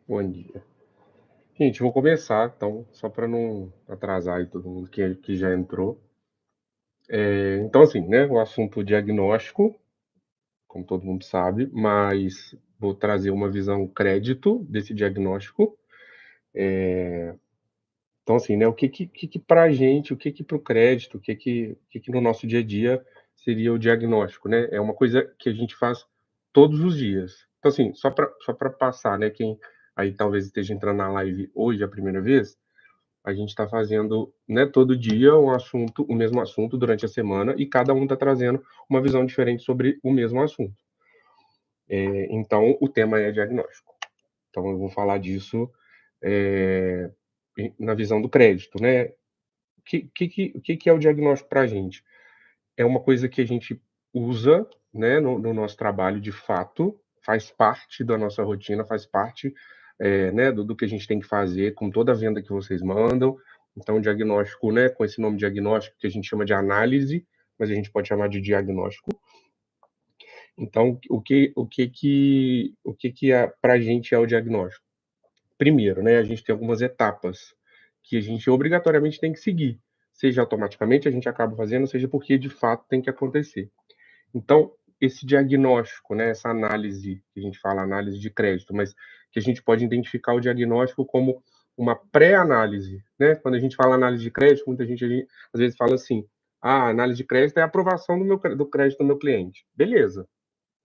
Bom dia. Gente, vou começar, então, só para não atrasar aí todo mundo que já entrou. Então, assim, né, o assunto diagnóstico, como todo mundo sabe, mas vou trazer uma visão crédito desse diagnóstico. Então, assim, né, o que para a gente, o que para o crédito, o que no nosso dia a dia seria o diagnóstico, né? É uma coisa que a gente faz todos os dias. Então, assim, só para passar, né, quem aí talvez esteja entrando na live hoje a primeira vez, a gente está fazendo, né, todo dia o mesmo assunto durante a semana, e cada um está trazendo uma visão diferente sobre o mesmo assunto. Então, o tema é diagnóstico. Então, eu vou falar disso é, na visão do crédito, né? O que é o diagnóstico para a gente? É uma coisa que a gente usa, né, no nosso trabalho de fato, faz parte da nossa rotina, faz parte, né, do que a gente tem que fazer com toda a venda que vocês mandam. Então, diagnóstico, né, com esse nome diagnóstico, que a gente chama de análise, mas a gente pode chamar de diagnóstico. Então, o que é, para a gente é o diagnóstico? Primeiro, né, a gente tem algumas etapas que a gente obrigatoriamente tem que seguir, seja automaticamente a gente acaba fazendo, seja porque de fato tem que acontecer. Então, esse diagnóstico, né, essa análise, que a gente fala análise de crédito, mas que a gente pode identificar o diagnóstico como uma pré-análise, né? Quando a gente fala análise de crédito, muita gente às vezes fala assim: ah, análise de crédito é a aprovação do crédito do meu cliente. Beleza,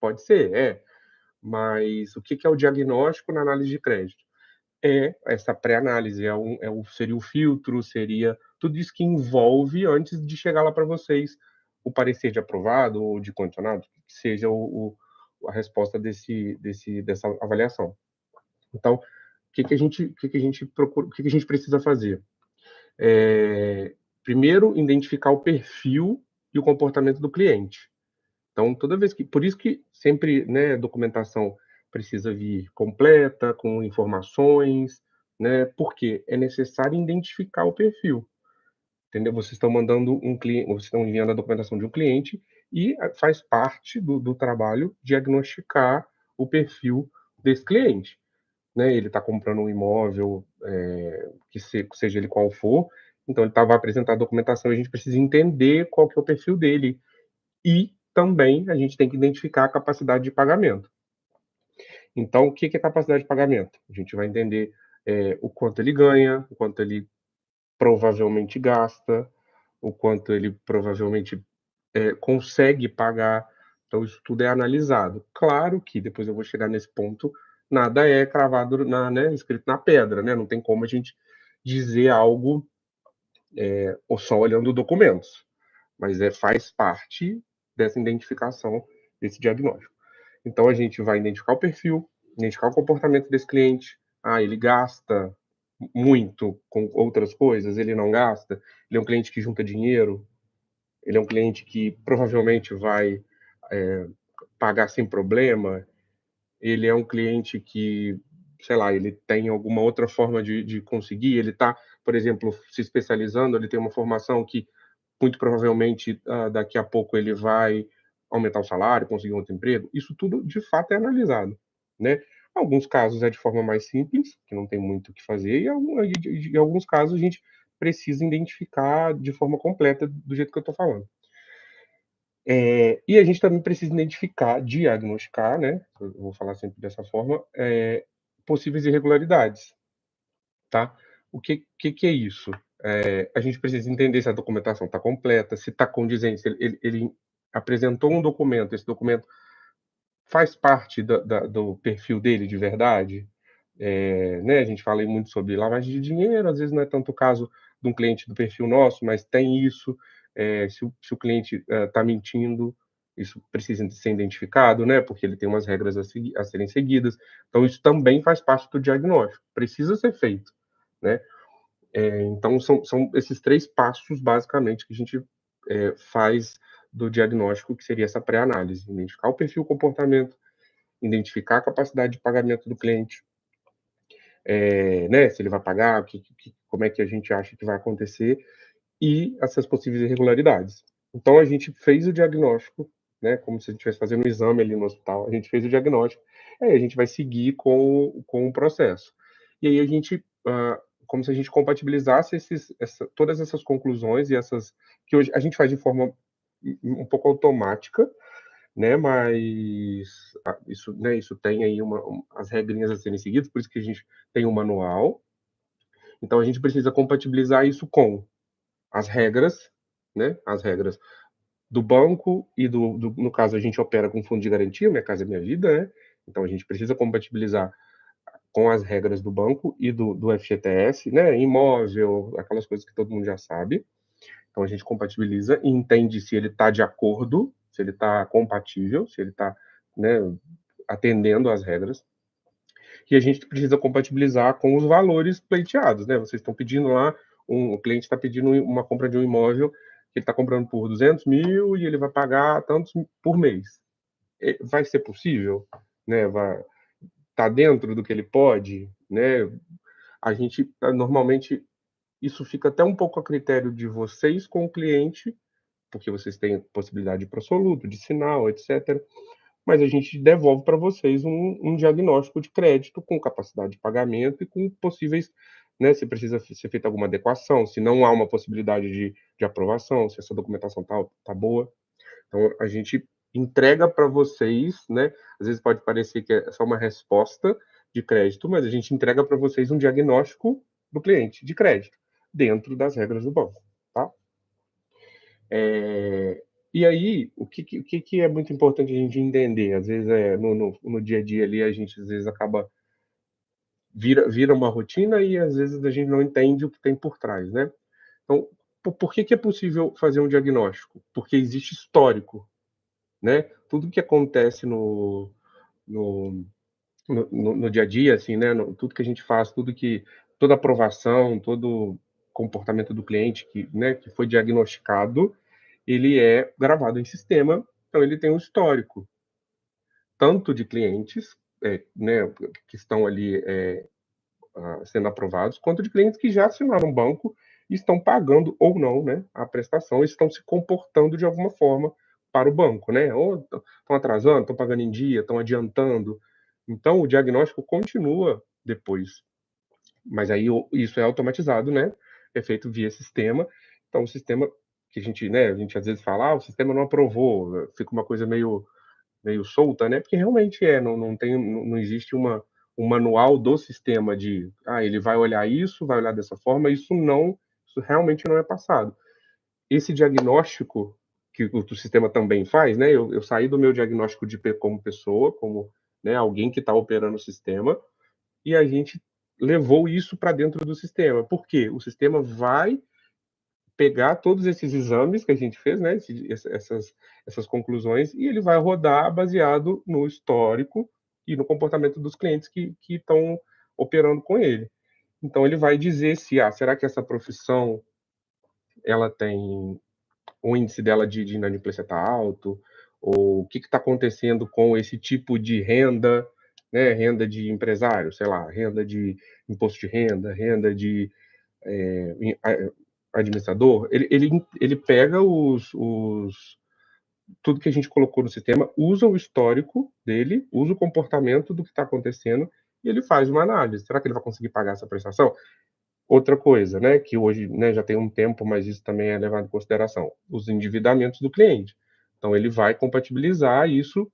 pode ser, mas o que é o diagnóstico na análise de crédito? É essa pré-análise, seria o filtro, seria tudo isso que envolve antes de chegar lá para vocês o parecer de aprovado ou de condicionado, que seja a resposta dessa avaliação. Então, o que a gente procura, o que a gente precisa fazer? Primeiro, identificar o perfil e o comportamento do cliente. Então, toda vez que, por isso que sempre, né, a documentação precisa vir completa, com informações, né, porque é necessário identificar o perfil, entendeu? Vocês estão mandando um cliente, vocês estão enviando a documentação de um cliente e faz parte do trabalho diagnosticar o perfil desse cliente, né? Ele está comprando um imóvel, seja ele qual for, então ele vai apresentar a documentação, a gente precisa entender qual que é o perfil dele, e também a gente tem que identificar a capacidade de pagamento. Então, o que é capacidade de pagamento? A gente vai entender o quanto ele ganha, o quanto ele provavelmente gasta, o quanto ele provavelmente consegue pagar. Então, isso tudo é analisado. Claro que, depois eu vou chegar nesse ponto, nada é cravado, né, escrito na pedra, né? Não tem como a gente dizer algo ou só olhando documentos, mas faz parte dessa identificação, desse diagnóstico. Então, a gente vai identificar o perfil, identificar o comportamento desse cliente. Ah, ele gasta muito com outras coisas, ele não gasta, ele é um cliente que junta dinheiro, ele é um cliente que provavelmente vai pagar sem problema, ele é um cliente que, sei lá, ele tem alguma outra forma de conseguir, ele está, por exemplo, se especializando, ele tem uma formação que muito provavelmente daqui a pouco ele vai aumentar o salário, conseguir um outro emprego. Isso tudo de fato é analisado, né? Alguns casos é de forma mais simples, que não tem muito o que fazer, e alguns casos a gente precisa identificar de forma completa do jeito que eu estou falando. E a gente também precisa identificar, diagnosticar, né? Eu vou falar sempre dessa forma, possíveis irregularidades, tá? O que é isso? A gente precisa entender se a documentação está completa, se está condizente, se ele apresentou um documento, esse documento faz parte do perfil dele de verdade. Né, a gente fala aí muito sobre lavagem de dinheiro, às vezes não é tanto o caso de um cliente do perfil nosso, mas tem isso. Se o cliente está mentindo, isso precisa ser identificado, né, porque ele tem umas regras a serem seguidas. Então, isso também faz parte do diagnóstico, precisa ser feito, né? Então, são esses 3 passos, basicamente, que a gente faz do diagnóstico, que seria essa pré-análise: identificar o perfil, o comportamento, identificar a capacidade de pagamento do cliente, né, se ele vai pagar, como é que a gente acha que vai acontecer, e essas possíveis irregularidades. Então, a gente fez o diagnóstico, né, como se a gente estivesse fazendo um exame ali no hospital, a gente fez o diagnóstico, a gente vai seguir com o processo. E aí a gente, como se a gente compatibilizasse todas essas conclusões e essas que hoje a gente faz de forma um pouco automática, né? Mas isso, né? Isso tem aí as regrinhas a serem seguidas, por isso que a gente tem um manual. Então a gente precisa compatibilizar isso com as regras, né? As regras do banco e no caso a gente opera com fundo de garantia, Minha Casa Minha Vida, né? Então a gente precisa compatibilizar com as regras do banco e do FGTS, né? Imóvel, aquelas coisas que todo mundo já sabe. Então a gente compatibiliza e entende se ele está de acordo, se ele está compatível, se ele está, né, atendendo às regras. E a gente precisa compatibilizar com os valores pleiteados, né? Vocês estão pedindo lá, o cliente está pedindo uma compra de um imóvel que ele está comprando por 200 mil e ele vai pagar tantos por mês. Vai ser possível? Né? Tá dentro do que ele pode? Né? A gente, normalmente, isso fica até um pouco a critério de vocês com o cliente, porque vocês têm possibilidade de prosoluto, de sinal, etc. Mas a gente devolve para vocês um diagnóstico de crédito com capacidade de pagamento e com possíveis, né, se precisa ser feita alguma adequação, se não há uma possibilidade de aprovação, se essa documentação tá boa. Então, a gente entrega para vocês, né, às vezes pode parecer que é só uma resposta de crédito, mas a gente entrega para vocês um diagnóstico do cliente de crédito, dentro das regras do banco, tá? E aí, o que é muito importante a gente entender? Às vezes, no dia a dia ali, a gente às vezes acaba vira uma rotina e às vezes a gente não entende o que tem por trás, né? Então, por que é possível fazer um diagnóstico? Porque existe histórico, né? Tudo que acontece no, no dia a dia, assim, né? Tudo que a gente faz, toda aprovação, todo comportamento do cliente né, que foi diagnosticado, ele é gravado em sistema, então ele tem um histórico, tanto de clientes, né, que estão ali sendo aprovados, quanto de clientes que já assinaram um banco e estão pagando ou não, né, a prestação, e estão se comportando de alguma forma para o banco, né? Ou estão atrasando, estão pagando em dia, estão adiantando. Então, o diagnóstico continua depois, mas aí isso é automatizado, né? É feito via sistema. Então, o sistema que a gente às vezes fala, o sistema não aprovou, fica uma coisa meio solta, né? Porque realmente não existe um manual do sistema de, ele vai olhar isso, vai olhar dessa forma, isso realmente não é passado. Esse diagnóstico que o sistema também faz, né? Eu saí do meu diagnóstico como pessoa, como, né, alguém que está operando o sistema, e a gente levou isso para dentro do sistema. Por quê? O sistema vai pegar todos esses exames que a gente fez, né, essas conclusões, e ele vai rodar baseado no histórico e no comportamento dos clientes que estão operando com ele. Então ele vai dizer se, será que essa profissão ela tem o índice dela de inadimplência está alto, ou o que está acontecendo com esse tipo de renda, né, renda de empresário, sei lá, renda de imposto de renda de administrador, ele pega tudo que a gente colocou no sistema, usa o histórico dele, usa o comportamento do que está acontecendo e ele faz uma análise. Será que ele vai conseguir pagar essa prestação? Outra coisa, né, que hoje, né, já tem um tempo, mas isso também é levado em consideração, os endividamentos do cliente. Então ele vai compatibilizar isso,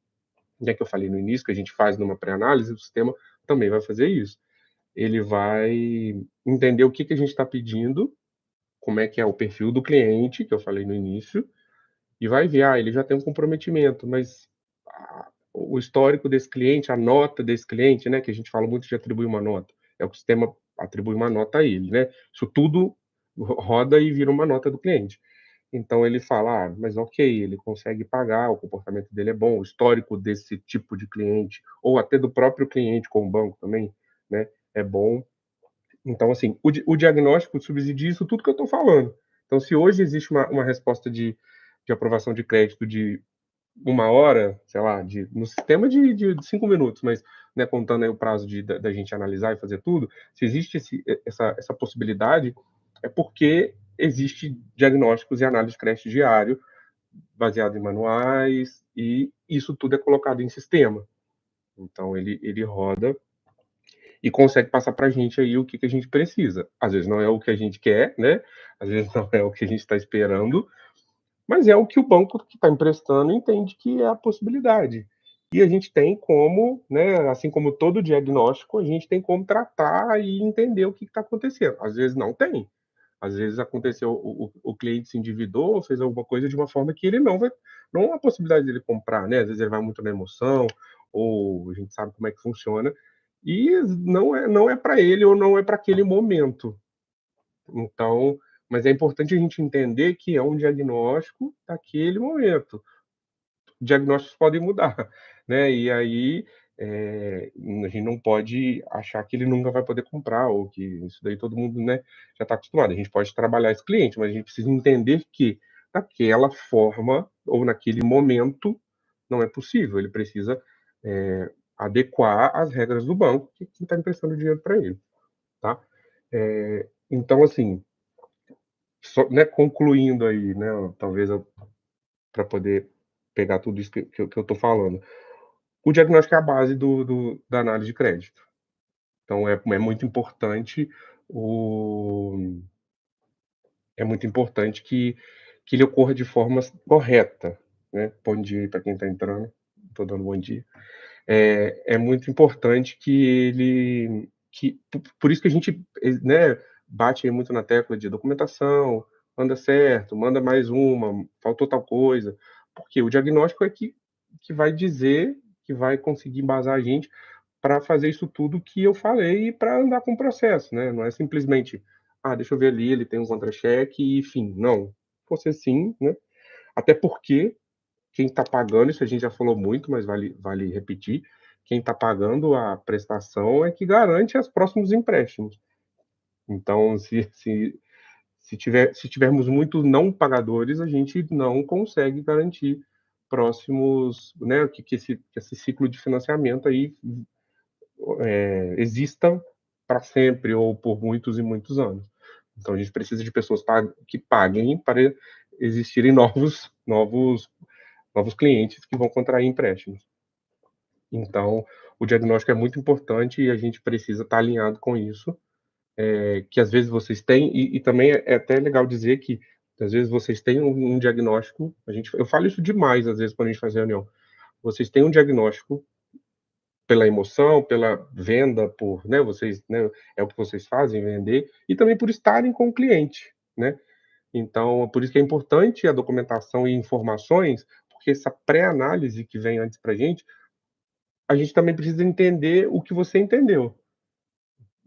né, que eu falei no início, que a gente faz numa pré-análise, o sistema também vai fazer isso. Ele vai entender o que a gente está pedindo, como é que é o perfil do cliente, que eu falei no início, e vai ver, ele já tem um comprometimento, mas o histórico desse cliente, a nota desse cliente, né, que a gente fala muito de atribuir uma nota, é o que o sistema atribui uma nota a ele, né? Isso tudo roda e vira uma nota do cliente. Então ele fala, mas ok, ele consegue pagar, o comportamento dele é bom, o histórico desse tipo de cliente, ou até do próprio cliente com o banco também, né, é bom. Então, assim, o diagnóstico subsidia isso tudo que eu estou falando. Então, se hoje existe uma resposta de aprovação de crédito de 1 hora, sei lá, no sistema de 5 minutos, mas, né, contando aí o prazo da gente analisar e fazer tudo, se existe essa possibilidade, é porque existe diagnósticos e análise de crédito diário, baseado em manuais, e isso tudo é colocado em sistema. Então ele roda e consegue passar para a gente aí o que a gente precisa. Às vezes não é o que a gente quer, né? Às vezes não é o que a gente está esperando, mas é o que o banco que está emprestando entende que é a possibilidade. E a gente tem como, né, assim como todo diagnóstico, a gente tem como tratar e entender o que está acontecendo. Às vezes não tem. Às vezes aconteceu, o cliente se endividou, fez alguma coisa de uma forma que ele não vai, não há possibilidade dele comprar, né? Às vezes ele vai muito na emoção, ou a gente sabe como é que funciona, e não é para ele ou não é para aquele momento. Então, mas é importante a gente entender que é um diagnóstico daquele momento. Diagnósticos podem mudar, né? E aí, a gente não pode achar que ele nunca vai poder comprar ou que isso daí todo mundo, né, já está acostumado. A gente pode trabalhar esse cliente, mas a gente precisa entender que daquela forma ou naquele momento não é possível. Ele precisa, adequar as regras do banco que está emprestando dinheiro para ele, tá? Então, assim, só, né, concluindo aí, né, talvez para poder pegar tudo isso que eu estou falando. O diagnóstico é a base da análise de crédito. Então é muito importante o é muito importante que ele ocorra de forma correta, né. Bom dia aí para quem está entrando, estou dando bom dia. É muito importante que por isso que a gente, né, bate aí muito na tecla de documentação, manda certo, manda mais uma, faltou tal coisa, porque o diagnóstico é que vai dizer, que vai conseguir embasar a gente para fazer isso tudo que eu falei e para andar com o processo, né? Não é simplesmente, deixa eu ver ali, ele tem um contra-cheque e fim. Não, você sim, né? Até porque quem está pagando, isso a gente já falou muito, mas vale repetir, quem está pagando a prestação é que garante os próximos empréstimos. Então, se tivermos muitos não pagadores, a gente não consegue garantir próximos, né, que esse ciclo de financiamento aí exista para sempre ou por muitos e muitos anos. Então a gente precisa de pessoas que paguem para existirem novos clientes que vão contrair empréstimos. Então, o diagnóstico é muito importante e a gente precisa estar alinhado com isso, que às vezes vocês têm, e também é até legal dizer que às vezes vocês têm um diagnóstico, eu falo isso demais às vezes quando a gente faz reunião, vocês têm um diagnóstico pela emoção, pela venda, né, vocês, né, é o que vocês fazem, vender, e também por estarem com o cliente, né. Então, por isso que é importante a documentação e informações, porque essa pré-análise que vem antes para a gente também precisa entender o que você entendeu.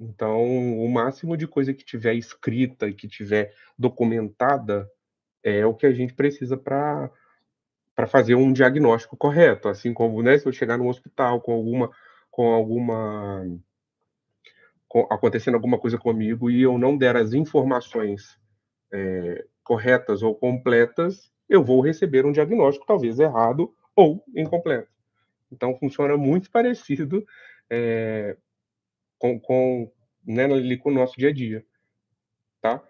Então, o máximo de coisa que tiver escrita e que tiver documentada é o que a gente precisa para fazer um diagnóstico correto, assim como, né, se eu chegar no hospital com alguma acontecendo alguma coisa comigo e eu não der as informações corretas ou completas, eu vou receber um diagnóstico talvez errado ou incompleto. Então funciona muito parecido com, né, ali com o nosso dia a dia, tá?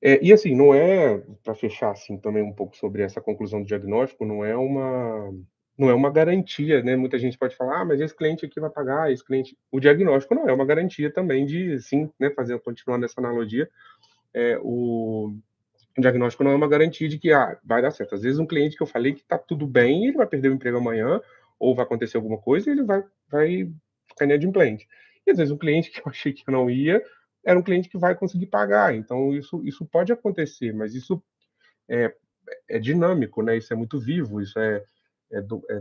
E assim, não é, para fechar assim também um pouco sobre essa conclusão do diagnóstico, não é uma garantia, né? Muita gente pode falar, mas esse cliente aqui vai pagar, esse cliente. O diagnóstico não é uma garantia também de, sim, né? Continuando essa analogia, o diagnóstico não é uma garantia de que vai dar certo. Às vezes um cliente que eu falei que está tudo bem, ele vai perder o emprego amanhã, ou vai acontecer alguma coisa e ele vai ficar inadimplente. E às vezes um cliente que eu achei que não ia, era um cliente que vai conseguir pagar. Então isso pode acontecer, mas isso é, é dinâmico, né? Isso é muito vivo, isso é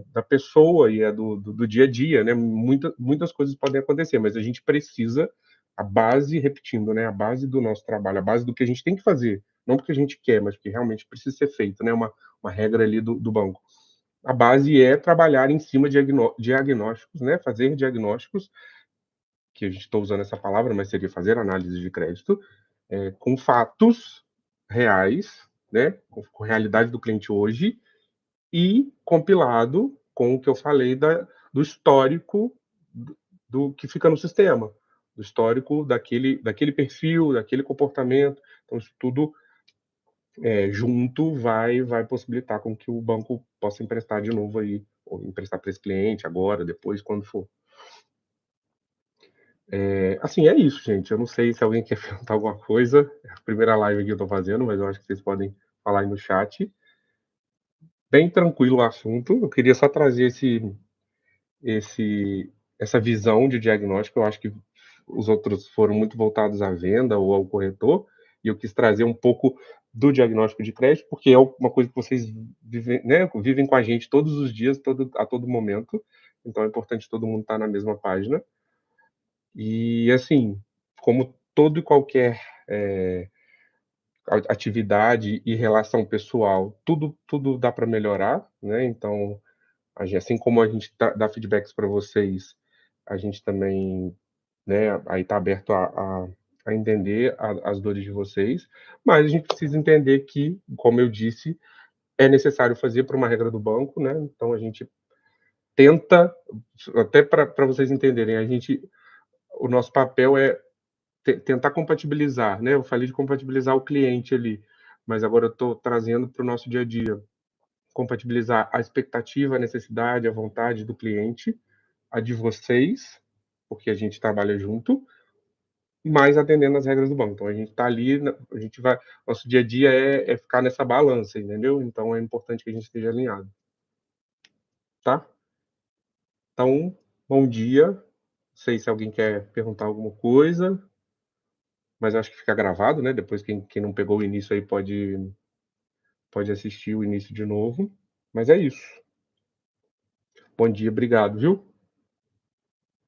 da pessoa e é do dia a dia, né? Muitas coisas podem acontecer, mas a gente precisa, a base, repetindo, né? A base do nosso trabalho, a base do que a gente tem que fazer, não porque a gente quer, mas porque realmente precisa ser feito, né? Uma regra ali do banco. A base é trabalhar em cima de diagnósticos, né? Fazer diagnósticos, que a gente está usando essa palavra, mas seria fazer análise de crédito, com fatos reais, né? Com a realidade do cliente hoje, e compilado com o que eu falei do histórico do que fica no sistema, do histórico daquele perfil, daquele comportamento. Então, isso tudo junto vai possibilitar com que o banco possa emprestar de novo aí ou emprestar para esse cliente agora, depois, quando for. Assim, é isso, gente. Eu não sei se alguém quer perguntar alguma coisa. É a primeira live que eu tô fazendo, mas eu acho que vocês podem falar aí no chat. Bem tranquilo o assunto. Eu queria só trazer esse essa visão de diagnóstico. Eu acho que os outros foram muito voltados à venda ou ao corretor, e eu quis trazer um pouco do diagnóstico de crédito, porque é uma coisa que vocês vivem, né, vivem com a gente todos os dias, a todo momento. Então é importante todo mundo estar na mesma página. E assim, como todo e qualquer atividade e relação pessoal, tudo dá para melhorar, né? Então, assim como a gente dá feedbacks para vocês, a gente também, né, aí está aberto a entender as dores de vocês, mas a gente precisa entender que, como eu disse, é necessário fazer por uma regra do banco, né? Então a gente tenta, até para vocês entenderem, o nosso papel é tentar compatibilizar, né? Eu falei de compatibilizar o cliente ali, mas agora eu estou trazendo para o nosso dia a dia, compatibilizar a expectativa, a necessidade, a vontade do cliente, a de vocês, porque a gente trabalha junto, mas atendendo as regras do banco. Então a gente está ali, a gente vai, nosso dia a dia é ficar nessa balança, entendeu? Então é importante que a gente esteja alinhado, tá? Então, bom dia. Não sei se alguém quer perguntar alguma coisa, mas acho que fica gravado, né? Depois quem não pegou o início aí pode assistir o início de novo. Mas é isso. Bom dia, obrigado, viu?